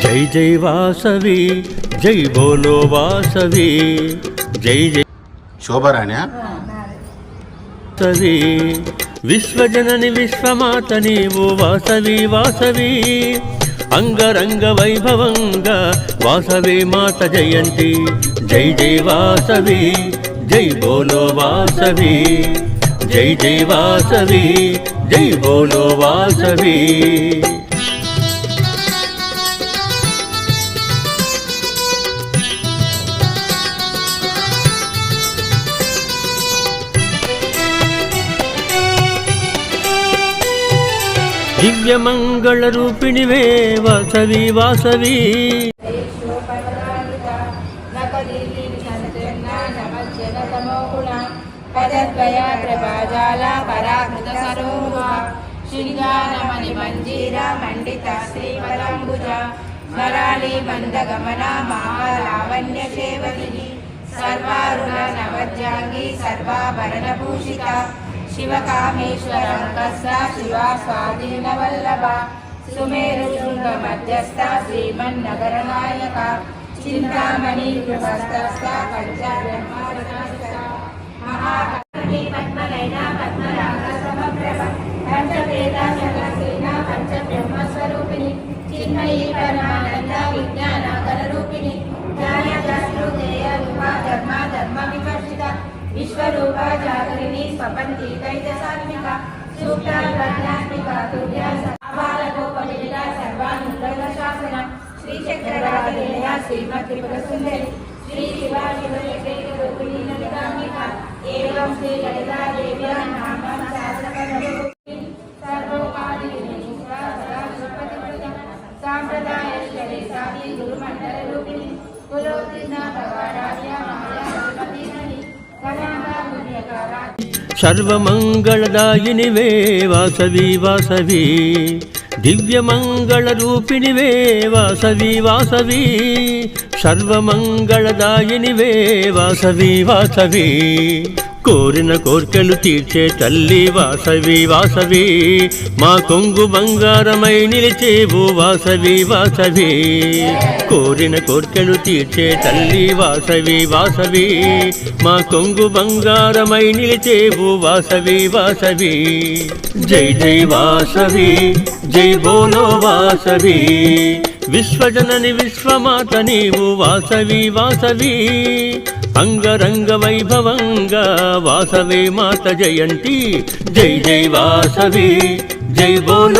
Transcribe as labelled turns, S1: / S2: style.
S1: जय जय वासवी जय बोलो वासवी जय जय
S2: शोभराण्या
S1: वासवी विश्वजननी विश्वमात नीवु वासवी वासवी अंगरंग वैभवंगा वासवी मात जयंती जय जय वासवी जय बोलो वासवी जय जय वासवी जय बोलो वासवी दिव्य मंगल रूपिणी वे वासवी वासवी
S3: पदद्वया कृपाजाला पराकृत सरोहा शृंगारमणि मंजीरा मंडिता श्रीवलंबुजा स्मराली बंदगमना महालावण्य शेवलिनी सर्वारुण नवज्जांगी सर्वाभरण भूषिता शिवकामेश्वराङ्कस्था शिवा स्वाधीनवल्लभा सुमेरुशृङ्ग मध्यस्था श्रीमन्नगरनायका चिन्तामणि गृहस्थस्था पञ्चब्रह्मार्चना महाकर्णी पद्मनयना पद्मराग समप्रभ पंचवेदा सकलसेना पंचब्रह्मस्वरूपिणी चिन्मयी परमानन्द विज्ञानाकररूपिणी ज्ञानदासृतेय रूपा धर्मा धर्मविवर्जिता विश्वरूपा जागरिणी स्वपन्ती दैत्यसात्मिका सूक्ता प्रज्ञात्मिका तुर्या आबालगोपलीला सर्वानुग्रहशासना श्रीचक्रराजलीला श्रीमत्त्रिपुरसुन्दरी श्री शिवा शिवशक्तिरूपिणी ललिताम्बिका एवं श्री ललिता देव्या नामं शास्त्रकरूपिणी सर्वोपाधिनी सदाशिवपतिव्रता साम्प्रदायेश्वरी साधी गुरुमण्डलरूपिणी कुलोत्तीर्णा भगवाराध्या महायाधिपतिनी
S1: सर्वमंगलदायिनि वे वासवी वासवी दिव्यमंगलरूपिणि वे वासवी वासवी सर्वमंगलदायिनि वे वासवी वासवी కోరిన కోర్కెలు తీర్చే తల్లి వాసవి వాసవి మా కొంగు బంగారమై నిలిచేవు వాసవి వాసవి కోరిన కోర్కెలు తీర్చే తల్లి వాసవి వాసవి మా కొంగు బంగారమై నిలిచేవు వాసవి వాసవి జై జై వాసవి జై బోలో వాసవి విశ్వజనని విశ్వమాత నీవు వాసవి వాసవి अंगरंग वैभवंगा वासवी मात जयंती जय जय वासवी जय बोलो